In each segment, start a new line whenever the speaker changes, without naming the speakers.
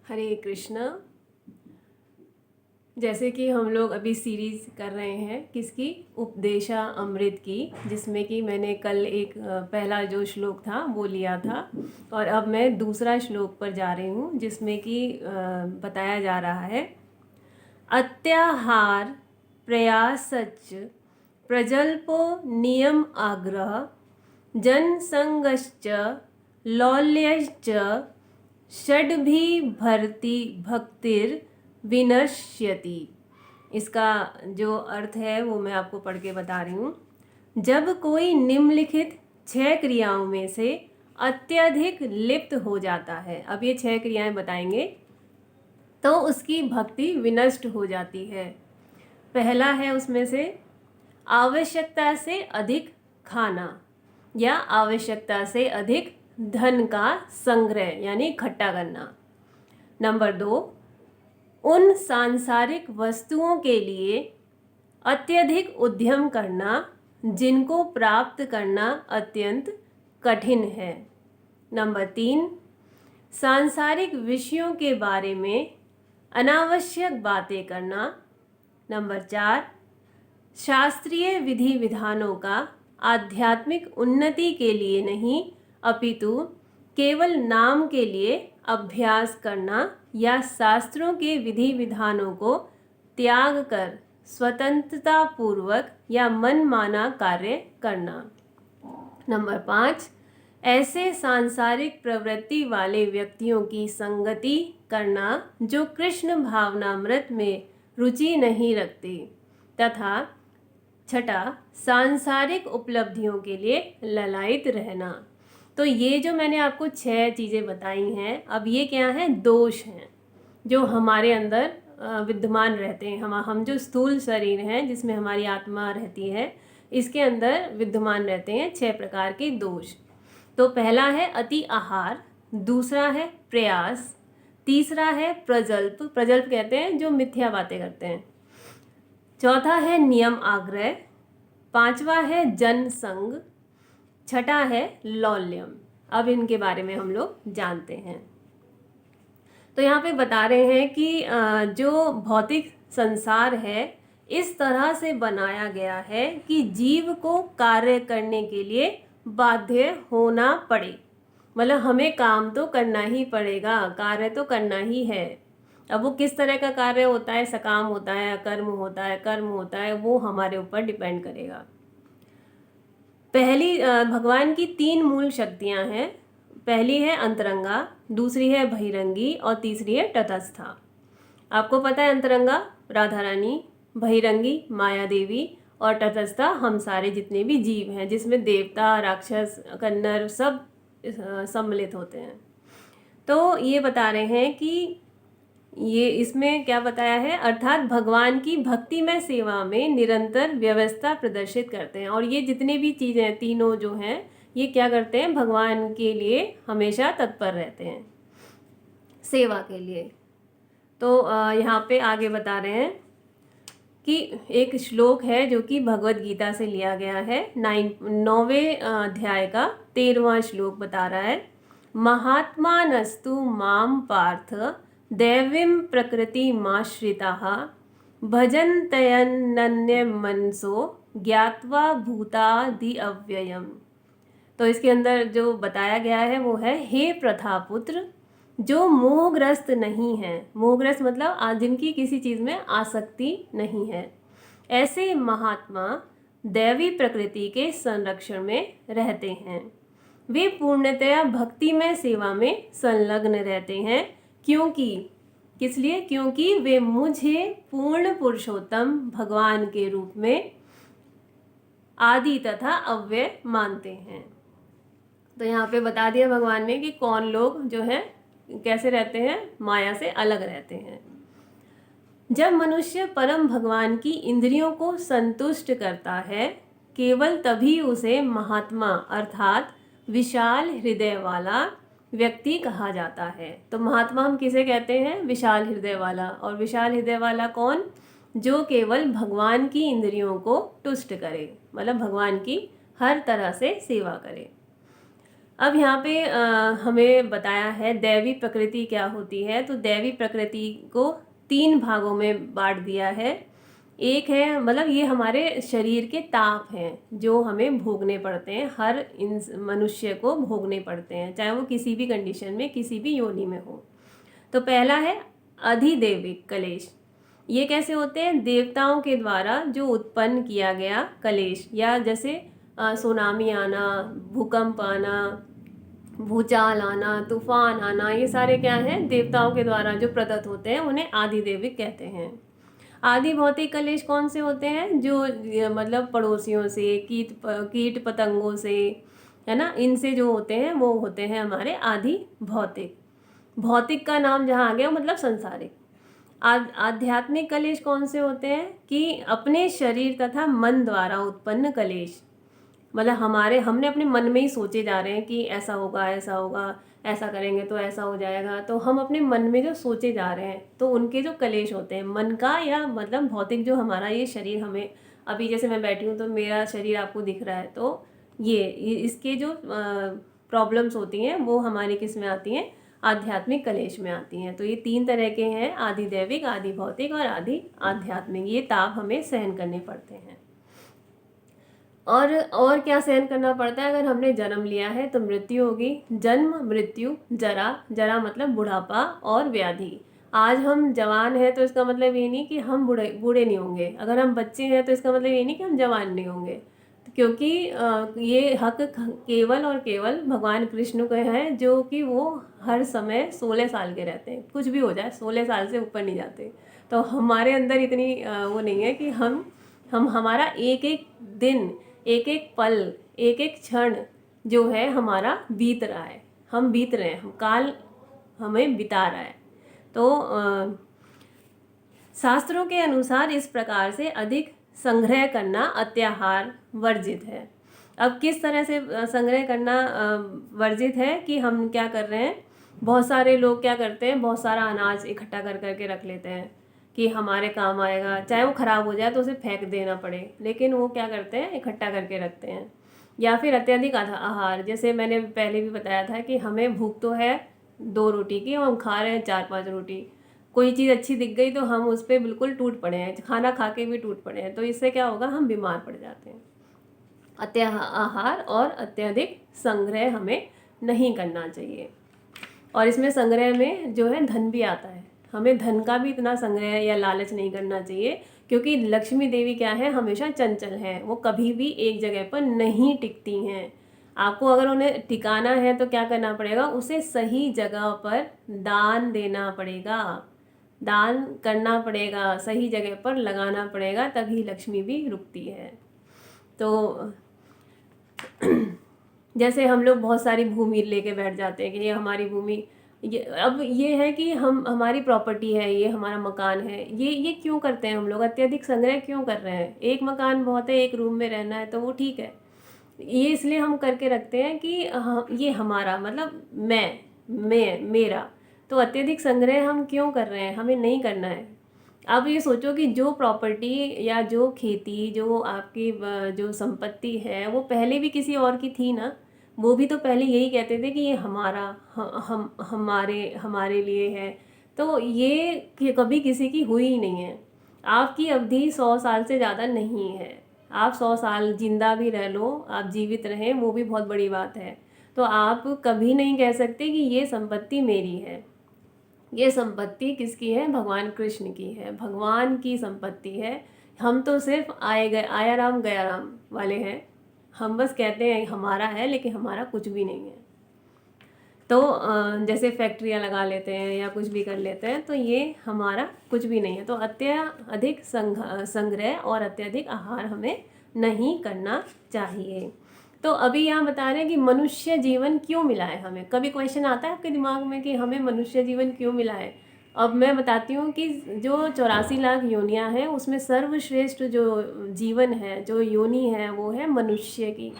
हरे कृष्ण। जैसे कि हम लोग अभी सीरीज़ कर रहे हैं किसकी, उपदेशा अमृत की, जिसमें कि मैंने कल एक पहला जो श्लोक था वो लिया था और अब मैं दूसरा श्लोक पर जा रही हूँ जिसमें कि बताया जा रहा है, अत्याहार प्रयासच प्रजल्पो नियम आग्रह जनसंगश्च लौल्यश्च षड्भी भरती भक्तिर विनश्यति। इसका जो अर्थ है वो मैं आपको पढ़ के बता रही हूँ। जब कोई निम्नलिखित 6 क्रियाओं में से अत्यधिक लिप्त हो जाता है, अब ये 6 क्रियाएं बताएंगे, तो उसकी भक्ति विनष्ट हो जाती है। पहला है उसमें से आवश्यकता से अधिक खाना या आवश्यकता से अधिक धन का संग्रह यानी इकट्ठा करना। नंबर 2, उन सांसारिक वस्तुओं के लिए अत्यधिक उद्यम करना जिनको प्राप्त करना अत्यंत कठिन है। नंबर 3, सांसारिक विषयों के बारे में अनावश्यक बातें करना। नंबर 4, शास्त्रीय विधि विधानों का आध्यात्मिक उन्नति के लिए नहीं अपितु केवल नाम के लिए अभ्यास करना या शास्त्रों के विधि विधानों को त्याग कर स्वतंत्रता पूर्वक या मनमाना कार्य करना। नंबर 5, ऐसे सांसारिक प्रवृत्ति वाले व्यक्तियों की संगति करना जो कृष्ण भावनामृत में रुचि नहीं रखते। तथा छठा, सांसारिक उपलब्धियों के लिए ललायित रहना। तो ये जो मैंने आपको 6 चीज़ें बताई हैं, अब ये क्या हैं, दोष हैं जो हमारे अंदर विद्यमान रहते हैं। हम जो स्थूल शरीर हैं जिसमें हमारी आत्मा रहती है, इसके अंदर विद्यमान रहते हैं 6 प्रकार के दोष। तो पहला है अति आहार, दूसरा है प्रयास, तीसरा है प्रजल्प, प्रजल्प कहते हैं जो मिथ्या बातें करते हैं, चौथा है नियम आग्रह, पांचवा है जनसंग, छठा है लौल्यम। अब इनके बारे में हम लोग जानते हैं। तो यहाँ पे बता रहे हैं कि जो भौतिक संसार है इस तरह से बनाया गया है कि जीव को कार्य करने के लिए बाध्य होना पड़े, मतलब हमें काम तो करना ही पड़ेगा, कार्य तो करना ही है। अब वो किस तरह का कार्य होता है, सकाम होता है, अकर्म होता है, कर्म होता है, वो हमारे ऊपर डिपेंड करेगा। पहली भगवान की 3 मूल शक्तियां हैं। पहली है अंतरंगा, दूसरी है बहिरंगी और तीसरी है तटस्था। आपको पता है अंतरंगा राधा रानी, बहिरंगी माया देवी और तटस्था हम सारे जितने भी जीव हैं, जिसमें देवता, राक्षस, कन्नर सब सम्मिलित होते हैं। तो ये बता रहे हैं कि ये इसमें क्या बताया है, अर्थात भगवान की भक्तिमय सेवा में निरंतर व्यवस्था प्रदर्शित करते हैं। और ये जितने भी चीज़ें तीनों जो हैं ये क्या करते हैं, भगवान के लिए हमेशा तत्पर रहते हैं सेवा के लिए। तो यहाँ पे आगे बता रहे हैं कि एक श्लोक है जो कि भगवत गीता से लिया गया है, 9वें अध्याय का 13वां श्लोक बता रहा है, महात्मानस्तु माम पार्थ दैवीं प्रकृतिमाश्रिताः भजन्तयनन्यमनसो ज्ञात्वा भूतादि अव्ययम्। तो इसके अंदर जो बताया गया है वो है, हे प्रथापुत्र, जो मोहग्रस्त नहीं है, मोहग्रस्त मतलब जिनकी किसी चीज़ में आसक्ति नहीं है, ऐसे महात्मा दैवी प्रकृति के संरक्षण में रहते हैं। वे पूर्णतया भक्तिमय सेवा में संलग्न रहते हैं। क्योंकि किस लिए, क्योंकि वे मुझे पूर्ण पुरुषोत्तम भगवान के रूप में आदि तथा अव्यय मानते हैं। तो यहाँ पे बता दिया भगवान ने कि कौन लोग जो है कैसे रहते हैं, माया से अलग रहते हैं। जब मनुष्य परम भगवान की इंद्रियों को संतुष्ट करता है, केवल तभी उसे महात्मा अर्थात विशाल हृदय वाला व्यक्ति कहा जाता है। तो महात्मा हम किसे कहते हैं, विशाल हृदय वाला। और विशाल हृदय वाला कौन, जो केवल भगवान की इंद्रियों को तुष्ट करे, मतलब भगवान की हर तरह से सेवा करे। अब यहाँ पे हमें बताया है दैवी प्रकृति क्या होती है। तो दैवी प्रकृति को 3 भागों में बांट दिया है। एक है, मतलब ये हमारे शरीर के ताप हैं जो हमें भोगने पड़ते हैं, हर मनुष्य को भोगने पड़ते हैं, चाहे वो किसी भी कंडीशन में, किसी भी योनि में हो। तो पहला है अधिदैविक कलेश। ये कैसे होते हैं? देवताओं के द्वारा जो उत्पन्न किया गया कलेश, या जैसे सुनामी आना, भूकंप आना, भूचाल आना, तूफान आना, ये सारे क्या हैं? देवताओं के द्वारा जो प्रदत्त होते हैं, उन्हें आदिदैविक कहते हैं। आदि भौतिक कलेश कौन से होते हैं? जो मतलब पड़ोसियों से, कीट पतंगों से, है ना, इनसे जो होते हैं वो होते हैं हमारे आदि भौतिक। भौतिक का नाम जहाँ आ गया मतलब संसारिक। आध्यात्मिक कलेश कौन से होते हैं? कि अपने शरीर तथा मन द्वारा उत्पन्न कलेश, मतलब हमने अपने मन में ही सोचे जा रहे हैं कि ऐसा होगा, ऐसा होगा, ऐसा करेंगे तो ऐसा हो जाएगा, तो हम अपने मन में जो सोचे जा रहे हैं, तो उनके जो कलेश होते हैं मन का, या मतलब भौतिक जो हमारा ये शरीर, हमें अभी जैसे मैं बैठी हूँ तो मेरा शरीर आपको दिख रहा है, तो ये इसके जो प्रॉब्लम्स होती हैं वो हमारी किस में आती हैं? आध्यात्मिक कलेश में आती हैं। तो ये 3 तरह के हैं, आदि दैविक, आदि भौतिक और आदि आध्यात्मिक। ये ताप हमें सहन करने पड़ते हैं। और क्या सहन करना पड़ता है? अगर हमने जन्म लिया है तो मृत्यु होगी। जन्म, मृत्यु, जरा, जरा मतलब बुढ़ापा, और व्याधि। आज हम जवान हैं तो इसका मतलब ये नहीं कि हम बूढ़े बूढ़े नहीं होंगे। अगर हम बच्चे हैं तो इसका मतलब ये नहीं कि हम जवान नहीं होंगे, क्योंकि ये हक केवल और केवल भगवान कृष्ण का है, जो कि वो हर समय 16 साल के रहते हैं। कुछ भी हो जाए 16 साल से ऊपर नहीं जाते। तो हमारे अंदर इतनी वो नहीं है कि हम हमारा एक एक दिन, एक एक पल, एक एक क्षण जो है हमारा बीत रहा है, हम बीत रहे हैं, हम काल हमें बिता रहा है। तो शास्त्रों के अनुसार इस प्रकार से अधिक संग्रह करना अत्याहार वर्जित है। अब किस तरह से संग्रह करना वर्जित है? कि हम क्या कर रहे हैं, बहुत सारे लोग क्या करते हैं, बहुत सारा अनाज इकट्ठा कर करके रख लेते हैं कि हमारे काम आएगा, चाहे वो ख़राब हो जाए तो उसे फेंक देना पड़े, लेकिन वो क्या करते हैं, इकट्ठा करके रखते हैं। या फिर अत्यधिक आहार, जैसे मैंने पहले भी बताया था कि हमें भूख तो है 2 रोटी की, और हम खा रहे हैं 4-5 रोटी। कोई चीज़ अच्छी दिख गई तो हम उस पर बिल्कुल टूट पड़े हैं, खाना खा के भी टूट पड़े हैं। तो इससे क्या होगा? हम बीमार पड़ जाते हैं। आहार और अत्यधिक संग्रह हमें नहीं करना चाहिए। और इसमें संग्रह में जो है धन भी आता है। हमें धन का भी इतना संग्रह या लालच नहीं करना चाहिए, क्योंकि लक्ष्मी देवी क्या है? हमेशा चंचल है, वो कभी भी एक जगह पर नहीं टिकती हैं। आपको अगर उन्हें टिकाना है तो क्या करना पड़ेगा? उसे सही जगह पर दान देना पड़ेगा, दान करना पड़ेगा, सही जगह पर लगाना पड़ेगा, तभी लक्ष्मी भी रुकती है। तो जैसे हम लोग बहुत सारी भूमि लेके बैठ जाते हैं कि ये हमारी भूमि, अब ये है कि हमारी प्रॉपर्टी है, ये हमारा मकान है। ये क्यों करते हैं हम लोग? अत्यधिक संग्रह क्यों कर रहे हैं? एक मकान बहुत है, एक रूम में रहना है तो वो ठीक है। ये इसलिए हम करके रखते हैं कि ये हमारा, मतलब मैं मेरा। तो अत्यधिक संग्रह हम क्यों कर रहे हैं? हमें नहीं करना है। अब ये सोचो कि जो प्रॉपर्टी या जो खेती, जो आपकी जो संपत्ति है, वो पहले भी किसी और की थी ना। वो भी तो पहले यही कहते थे कि ये हमारा, हमारे लिए है। तो ये कभी किसी की हुई ही नहीं है। आपकी अवधि 100 साल से ज़्यादा नहीं है। आप 100 साल जिंदा भी रह लो, आप जीवित रहें, वो भी बहुत बड़ी बात है। तो आप कभी नहीं कह सकते कि ये संपत्ति मेरी है। ये संपत्ति किसकी है? भगवान कृष्ण की है, भगवान की संपत्ति है। हम तो सिर्फ आया राम गया राम वाले हैं। हम बस कहते हैं हमारा है, लेकिन हमारा कुछ भी नहीं है। तो जैसे फैक्ट्रियाँ लगा लेते हैं या कुछ भी कर लेते हैं, तो ये हमारा कुछ भी नहीं है। तो अत्यधिक संग्रह और अत्यधिक आहार हमें नहीं करना चाहिए। तो अभी यहाँ बता रहे हैं कि मनुष्य जीवन क्यों मिला है हमें। कभी क्वेश्चन आता है आपके दिमाग में कि हमें मनुष्य जीवन क्यों मिला है? अब मैं बताती हूँ कि जो 84 लाख योनियाँ हैं, उसमें सर्वश्रेष्ठ जो जीवन है, जो योनि है, वो है मनुष्य की।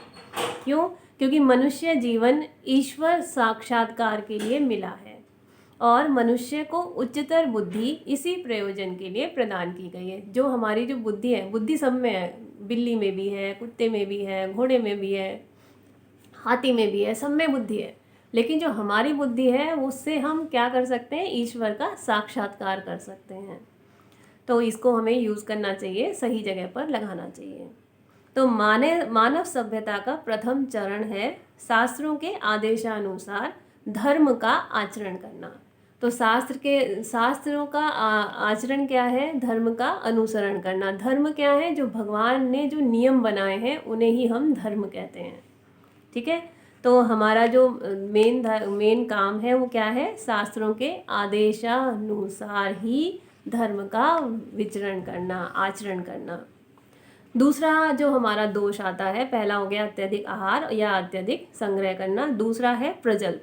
क्यों? क्योंकि मनुष्य जीवन ईश्वर साक्षात्कार के लिए मिला है, और मनुष्य को उच्चतर बुद्धि इसी प्रयोजन के लिए प्रदान की गई है। जो हमारी जो बुद्धि है, बुद्धि सब में है, बिल्ली में भी है, कुत्ते में भी है, घोड़े में भी है, हाथी में भी है, सब में बुद्धि है, लेकिन जो हमारी बुद्धि है उससे हम क्या कर सकते हैं, ईश्वर का साक्षात्कार कर सकते हैं। तो इसको हमें यूज़ करना चाहिए, सही जगह पर लगाना चाहिए। तो मानव सभ्यता का प्रथम चरण है शास्त्रों के आदेशानुसार धर्म का आचरण करना। तो शास्त्रों का आचरण क्या है, धर्म का अनुसरण करना। धर्म क्या है, जो भगवान ने जो नियम बनाए हैं उन्हें ही हम धर्म कहते हैं। ठीक है, तो हमारा जो मेन काम है वो क्या है, शास्त्रों के आदेशानुसार ही धर्म का विचरण करना, आचरण करना। दूसरा जो हमारा दोष आता है, पहला हो गया अत्यधिक आहार या अत्यधिक संग्रह करना, दूसरा है प्रजल्प।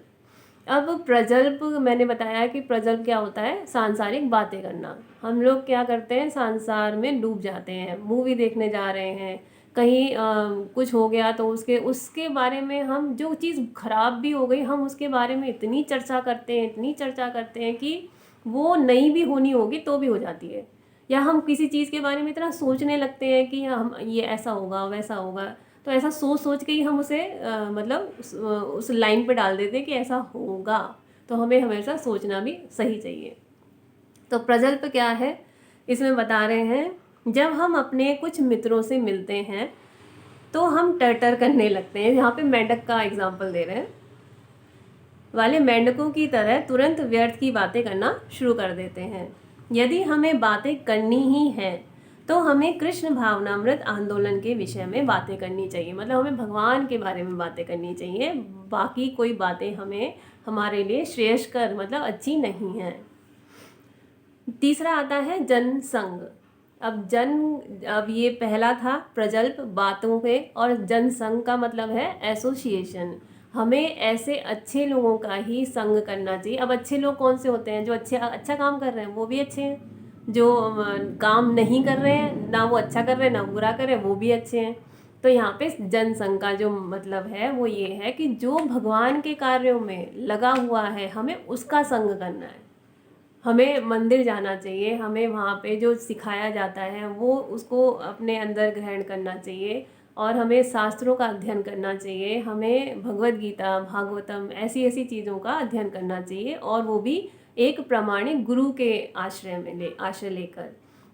अब प्रजल्प मैंने बताया कि प्रजल्प क्या होता है, सांसारिक बातें करना। हम लोग क्या करते हैं, संसार में डूब जाते हैं, मूवी देखने जा रहे हैं, कहीं कुछ हो गया तो उसके बारे में, हम जो चीज़ खराब भी हो गई हम उसके बारे में इतनी चर्चा करते हैं, इतनी चर्चा करते हैं कि वो नहीं भी होनी होगी तो भी हो जाती है। या हम किसी चीज़ के बारे में इतना सोचने लगते हैं कि हम ये ऐसा होगा वैसा होगा, तो ऐसा सोच सोच के ही हम उसे मतलब उस लाइन पे डाल देते हैं कि ऐसा होगा। तो हमें हमेशा सोचना भी सही चाहिए। तो प्रजल्प क्या है, इसमें बता रहे हैं, जब हम अपने कुछ मित्रों से मिलते हैं तो हम टर्टर करने लगते हैं। यहाँ पे मेंढक का एग्जाम्पल दे रहे हैं, वाले मेंढकों की तरह तुरंत व्यर्थ की बातें करना शुरू कर देते हैं। यदि हमें बातें करनी ही है तो हमें कृष्ण भावनामृत आंदोलन के विषय में बातें करनी चाहिए। मतलब हमें भगवान के बारे में बातें करनी चाहिए, बाकी कोई बातें हमें हमारे लिए श्रेयस्कर मतलब अच्छी नहीं है। तीसरा आता है जनसंग। अब ये पहला था प्रजल्प बातों के, और जनसंग का मतलब है एसोसिएशन। हमें ऐसे अच्छे लोगों का ही संग करना चाहिए। अब अच्छे लोग कौन से होते हैं, जो अच्छा काम कर रहे हैं वो भी अच्छे हैं, जो काम नहीं कर रहे हैं, ना वो अच्छा कर रहे हैं ना बुरा कर रहे हैं, वो भी अच्छे हैं। तो यहाँ पे जनसंग का जो मतलब है वो ये है कि जो भगवान के कार्यों में लगा हुआ है हमें उसका संग करना है। हमें मंदिर जाना चाहिए, हमें वहाँ पे जो सिखाया जाता है वो उसको अपने अंदर ग्रहण करना चाहिए, और हमें शास्त्रों का अध्ययन करना चाहिए। हमें भगवत गीता, भागवतम ऐसी ऐसी चीज़ों का अध्ययन करना चाहिए, और वो भी एक प्रामाणिक गुरु के आश्रय लेकर।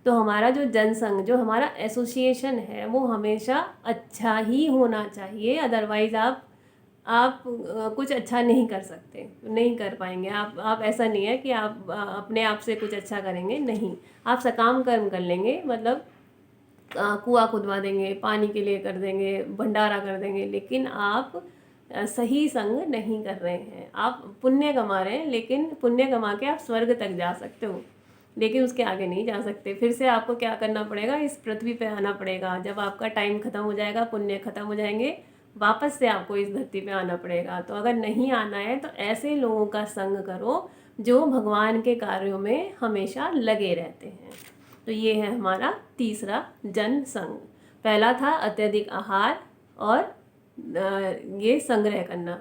तो हमारा जो जनसंघ, जो हमारा एसोसिएशन है वो हमेशा अच्छा ही होना चाहिए। अदरवाइज़ आप कुछ अच्छा नहीं कर सकते, नहीं कर पाएंगे आप ऐसा नहीं है कि आप अपने आप से कुछ अच्छा करेंगे, नहीं। आप सकाम कर्म कर लेंगे, मतलब कुआं खुदवा देंगे, पानी के लिए कर देंगे, भंडारा कर देंगे, लेकिन आप सही संग नहीं कर रहे हैं। आप पुण्य कमा रहे हैं, लेकिन पुण्य कमा के आप स्वर्ग तक जा सकते हो, लेकिन उसके आगे नहीं जा सकते। फिर से आपको क्या करना पड़ेगा, इस पृथ्वी पे आना पड़ेगा। जब आपका टाइम ख़त्म हो जाएगा, पुण्य ख़त्म हो जाएंगे, वापस से आपको इस धरती पे आना पड़ेगा। तो अगर नहीं आना है तो ऐसे लोगों का संग करो जो भगवान के कार्यों में हमेशा लगे रहते हैं। तो ये है हमारा तीसरा जन संग। पहला था अत्यधिक आहार और ये संग्रह करना,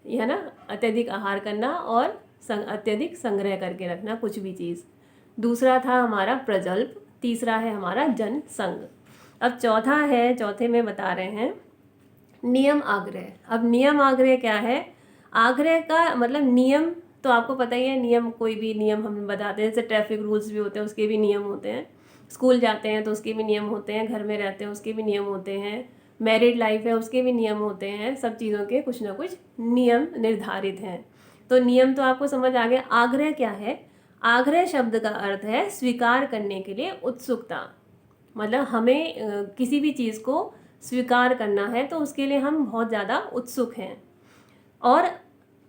ये है ना, अत्यधिक आहार करना और अत्यधिक संग्रह करके रखना कुछ भी चीज़। दूसरा था हमारा प्रजल्प, तीसरा है हमारा जन संग। अब चौथा है, चौथे में बता रहे हैं नियम आग्रह। अब नियम आग्रह क्या है, आग्रह का मतलब नियम तो आपको पता ही है, नियम कोई भी नियम हम बताते हैं, जैसे ट्रैफिक रूल्स भी होते हैं उसके भी नियम होते हैं, स्कूल जाते हैं तो उसके भी नियम होते हैं, घर में रहते हैं उसके भी नियम होते हैं, मैरिड लाइफ है उसके भी नियम होते हैं, सब चीज़ों के कुछ ना कुछ नियम निर्धारित हैं। तो नियम तो आपको समझ आ गया। आग्रह क्या है, आग्रह शब्द का अर्थ है स्वीकार करने के लिए उत्सुकता। मतलब हमें किसी भी चीज़ को स्वीकार करना है तो उसके लिए हम बहुत ज़्यादा उत्सुक हैं। और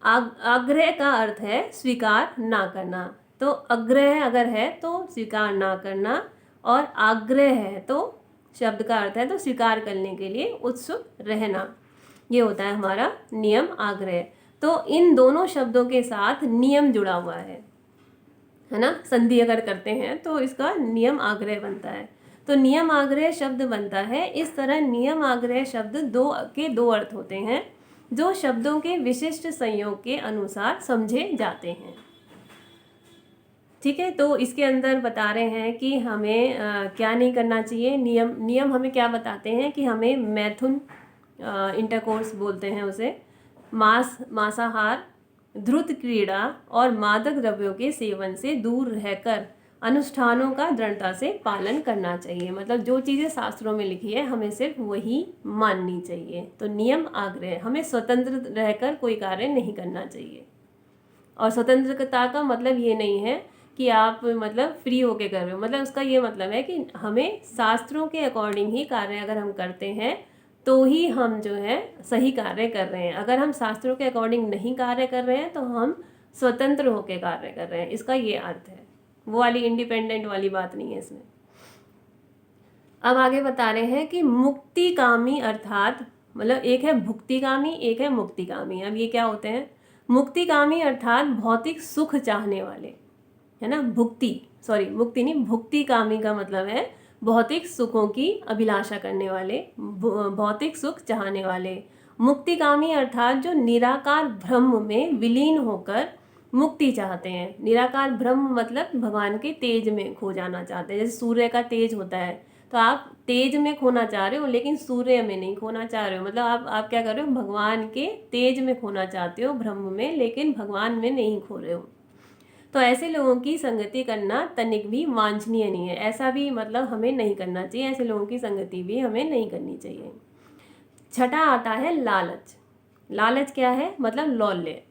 आग्रह का अर्थ है स्वीकार ना करना। तो अग्रह अगर है तो स्वीकार ना करना, और आग्रह है तो शब्द का अर्थ है तो स्वीकार करने के लिए उत्सुक रहना। ये होता है हमारा नियम आग्रह। तो इन दोनों शब्दों के साथ नियम जुड़ा हुआ है ना, संधि अगर करते हैं तो इसका नियम आग्रह बनता है। तो नियम आग्रह शब्द बनता है इस तरह। नियम आग्रह शब्द दो अर्थ होते हैं जो शब्दों के विशिष्ट संयोग के अनुसार समझे जाते हैं। ठीक है, तो इसके अंदर बता रहे हैं कि हमें क्या नहीं करना चाहिए। नियम हमें क्या बताते हैं कि हमें मैथुन इंटरकोर्स बोलते हैं उसे, मांसाहार, द्रुत क्रीड़ा और मादक द्रव्यों के सेवन से दूर रहकर अनुष्ठानों का दृढ़ता से पालन करना चाहिए। मतलब जो चीज़ें शास्त्रों में लिखी है हमें सिर्फ वही माननी चाहिए। तो नियम आग्रह, हमें स्वतंत्र रहकर कोई कार्य नहीं करना चाहिए। और स्वतंत्रता का मतलब ये नहीं है कि आप मतलब फ्री होके कर रहे हो, मतलब उसका ये मतलब है कि हमें शास्त्रों के अकॉर्डिंग ही कार्य अगर हम करते हैं तो ही हम जो है सही कार्य कर रहे हैं। अगर हम शास्त्रों के अकॉर्डिंग नहीं कार्य कर रहे हैं तो हम स्वतंत्र होकर कार्य कर रहे हैं, इसका ये अर्थ है। वो वाली इंडिपेंडेंट वाली बात नहीं है इसमें। अब आगे बता रहे हैं कि मुक्तिकामी अर्थात, मतलब एक है भुक्तिकामी, एक है मुक्तिकामी। अब ये क्या होते हैं? मुक्तिकामी अर्थात भौतिक सुख चाहने वाले, है ना। मुक्ति नहीं, भुक्तिकामी का मतलब है भौतिक सुखों की अभिलाषा करने वाले, भौतिक सुख चाहने वाले। मुक्तिकामी अर्थात जो निराकार ब्रह्म में विलीन होकर मुक्ति चाहते हैं। निराकार ब्रह्म मतलब भगवान के तेज में खो जाना चाहते हैं। जैसे सूर्य का तेज होता है, तो आप तेज में खोना चाह रहे हो लेकिन सूर्य में नहीं खोना चाह रहे हो। मतलब आप क्या कर रहे हो? भगवान के तेज में खोना चाहते हो, ब्रह्म में, लेकिन भगवान में नहीं खो रहे हो। तो ऐसे लोगों की संगति करना तनिक भी वांछनीय नहीं है। ऐसा भी मतलब हमें नहीं करना चाहिए, ऐसे लोगों की संगति भी हमें नहीं करनी चाहिए। छठा आता है लालच। लालच क्या है? मतलब लौल्य।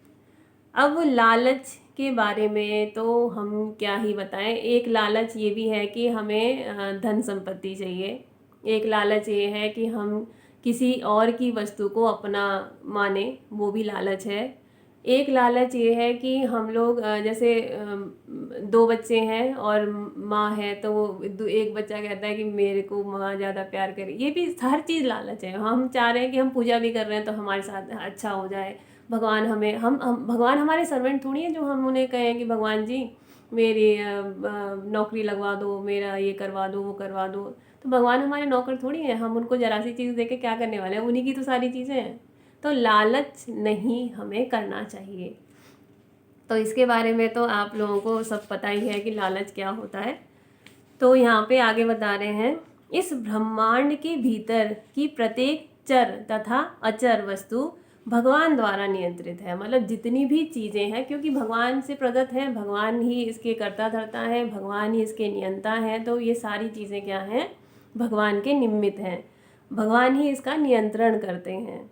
अब लालच के बारे में तो हम क्या ही बताएं। एक लालच ये भी है कि हमें धन संपत्ति चाहिए। एक लालच ये है कि हम किसी और की वस्तु को अपना माने, वो भी लालच है। एक लालच ये है कि हम लोग जैसे दो बच्चे हैं और माँ है, तो एक बच्चा कहता है कि मेरे को माँ ज़्यादा प्यार करे। ये भी हर चीज़ लालच है। हम चाह रहे हैं कि हम पूजा भी कर रहे हैं तो हमारे साथ अच्छा हो जाए। भगवान हमें हम भगवान हमारे सर्वेंट थोड़ी है जो हम उन्हें कहें कि भगवान जी मेरी नौकरी लगवा दो, मेरा ये करवा दो, वो करवा दो। तो भगवान हमारे नौकर थोड़ी हैं, हम उनको जरा सी चीज़ दे के क्या करने वाले हैं? उन्हीं की तो सारी चीज़ें हैं। तो लालच नहीं हमें करना चाहिए। तो इसके बारे में तो आप लोगों को सब पता ही है कि लालच क्या होता है। तो यहाँ पे आगे बता रहे हैं, इस ब्रह्मांड के भीतर की प्रत्येक चर तथा अचर वस्तु भगवान द्वारा नियंत्रित है। मतलब जितनी भी चीज़ें हैं, क्योंकि भगवान से प्रदत्त हैं, भगवान ही इसके कर्ता धर्ता है, भगवान ही इसके नियंता हैं। तो ये सारी चीज़ें क्या हैं? भगवान के निमित्त हैं, भगवान ही इसका नियंत्रण करते हैं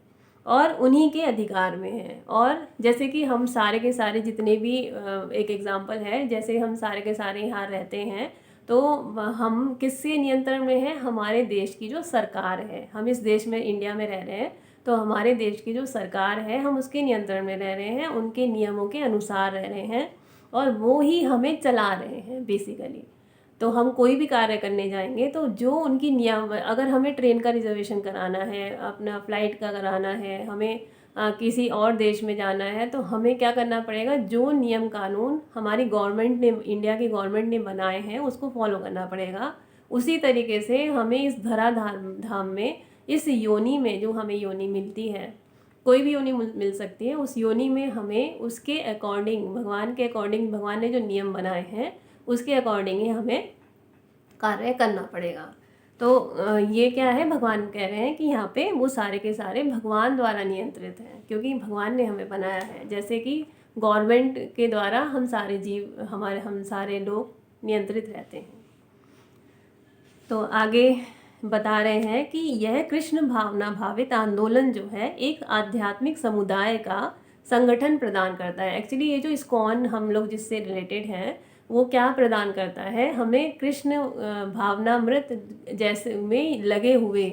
और उन्हीं के अधिकार में है। और जैसे कि हम सारे के सारे जितने भी एक एग्जांपल है, जैसे हम सारे के सारे यहाँ रहते हैं तो हम किसके नियंत्रण में हैं? हमारे देश की जो सरकार है। हम इस देश में इंडिया में रह रहे हैं तो हमारे देश की जो सरकार है हम उसके नियंत्रण में रह रहे हैं, उनके नियमों के अनुसार रह रहे हैं और वो ही हमें चला रहे हैं बेसिकली। तो हम कोई भी कार्य करने जाएंगे तो जो उनकी नियम, अगर हमें ट्रेन का रिजर्वेशन कराना है, अपना फ्लाइट का कराना है, हमें किसी और देश में जाना है, तो हमें क्या करना पड़ेगा? जो नियम कानून हमारी गवर्नमेंट ने, इंडिया की गवर्नमेंट ने बनाए हैं उसको फॉलो करना पड़ेगा। उसी तरीके से हमें इस धाम में, इस योनि में, जो हमें योनि मिलती है, कोई भी योनि मिल सकती है, उस योनि में हमें उसके अकॉर्डिंग, भगवान के अकॉर्डिंग, भगवान ने जो नियम बनाए हैं उसके अकॉर्डिंग ही हमें कार्य करना पड़ेगा। तो ये क्या है? भगवान कह रहे हैं कि यहाँ पे वो सारे के सारे भगवान द्वारा नियंत्रित हैं, क्योंकि भगवान ने हमें बनाया है। जैसे कि गवर्नमेंट के द्वारा हम सारे जीव, हम सारे लोग नियंत्रित रहते हैं। तो आगे बता रहे हैं कि यह कृष्ण भावना भावित आंदोलन जो है एक आध्यात्मिक समुदाय का संगठन प्रदान करता है। एक्चुअली ये जो इस्कॉन हम लोग जिससे रिलेटेड हैं वो क्या प्रदान करता है? हमें कृष्ण भावनामृत जैसे में लगे हुए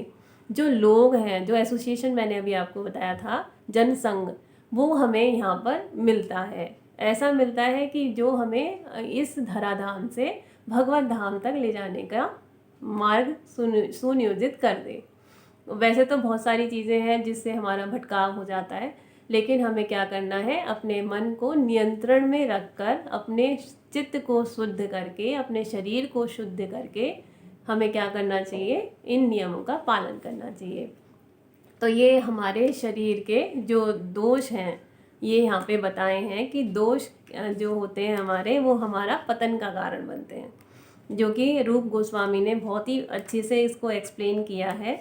जो लोग हैं, जो एसोसिएशन मैंने अभी आपको बताया था, जनसंघ, वो हमें यहाँ पर मिलता है। ऐसा मिलता है कि जो हमें इस धराधाम से भगवत धाम तक ले जाने का मार्ग सुनियोजित कर दे। वैसे तो बहुत सारी चीज़ें हैं जिससे हमारा भटकाव हो जाता है, लेकिन हमें क्या करना है? अपने मन को नियंत्रण में रखकर, अपने चित्त को शुद्ध करके, अपने शरीर को शुद्ध करके हमें क्या करना चाहिए? इन नियमों का पालन करना चाहिए। तो ये हमारे शरीर के जो दोष हैं ये यहाँ पे बताए हैं कि दोष जो होते हैं हमारे, वो हमारा पतन का कारण बनते हैं, जो कि रूप गोस्वामी ने बहुत ही अच्छे से इसको एक्सप्लेन किया है।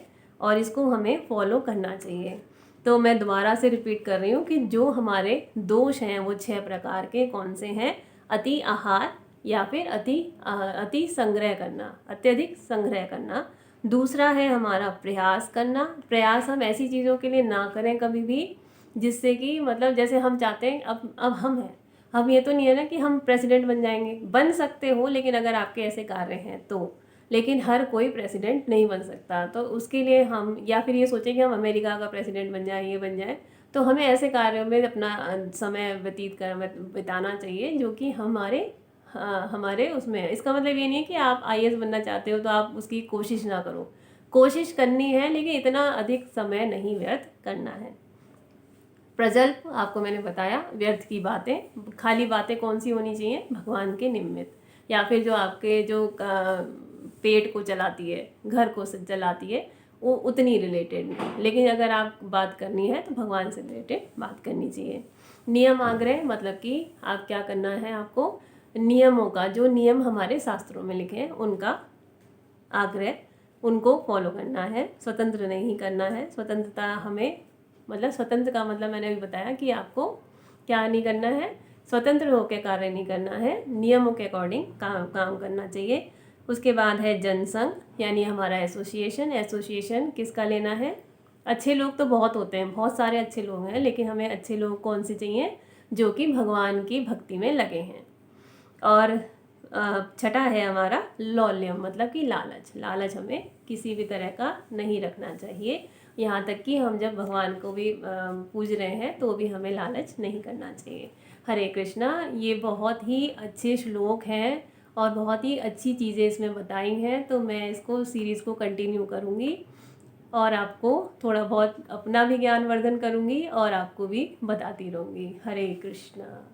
और इसको हमें फॉलो करना चाहिए। तो मैं दोबारा से रिपीट कर रही हूँ कि जो हमारे दोष हैं वो 6 प्रकार के कौन से हैं? अति आहार या फिर अति संग्रह करना, अत्यधिक संग्रह करना। दूसरा है हमारा प्रयास करना। प्रयास हम ऐसी चीज़ों के लिए ना करें कभी भी जिससे कि मतलब जैसे हम चाहते हैं, अब हम हैं, हम ये तो नहीं है ना कि हम प्रेसिडेंट बन जाएंगे। बन सकते हो लेकिन अगर आपके ऐसे कार्य हैं तो, लेकिन हर कोई प्रेसिडेंट नहीं बन सकता। तो उसके लिए हम या फिर ये सोचें कि हम अमेरिका का प्रेसिडेंट बन जाए, ये बन जाए, तो हमें ऐसे कार्यों में अपना समय बिताना चाहिए जो कि हमारे उसमें। इसका मतलब ये नहीं है कि आप आईएएस बनना चाहते हो तो आप उसकी कोशिश ना करो, कोशिश करनी है लेकिन इतना अधिक समय नहीं व्यर्थ करना है। प्रजल्प आपको मैंने बताया, व्यर्थ की बातें, खाली बातें कौन सी होनी चाहिए? भगवान के निमित्त, या फिर जो आपके जो पेट को चलाती है, घर को चलाती है, वो उतनी रिलेटेड। लेकिन अगर आप बात करनी है तो भगवान से रिलेटेड बात करनी चाहिए। नियम आग्रह मतलब कि आप क्या करना है, आपको नियमों का, जो नियम हमारे शास्त्रों में लिखे हैं उनका आग्रह, उनको फॉलो करना है। स्वतंत्र नहीं करना है। स्वतंत्रता हमें मतलब स्वतंत्र का मतलब मैंने अभी बताया कि आपको क्या नहीं करना है, स्वतंत्र होकर कार्य नहीं करना है, नियमों के अकॉर्डिंग काम करना चाहिए। उसके बाद है जनसंघ, यानी हमारा एसोसिएशन। एसोसिएशन किसका लेना है? अच्छे लोग तो बहुत होते हैं, बहुत सारे अच्छे लोग हैं, लेकिन हमें अच्छे लोग कौन से चाहिए? जो कि भगवान की भक्ति में लगे हैं। और छठा है हमारा लौल्यम, मतलब कि लालच। लालच हमें किसी भी तरह का नहीं रखना चाहिए। यहाँ तक कि हम जब भगवान को भी पूज रहे हैं तो भी हमें लालच नहीं करना चाहिए। हरे कृष्णा। ये बहुत ही अच्छे श्लोक हैं और बहुत ही अच्छी चीज़ें इसमें बताई हैं, तो मैं इसको सीरीज़ को कंटिन्यू करूँगी और आपको थोड़ा बहुत अपना भी ज्ञानवर्धन करूँगी और आपको भी बताती रहूँगी। हरे कृष्णा।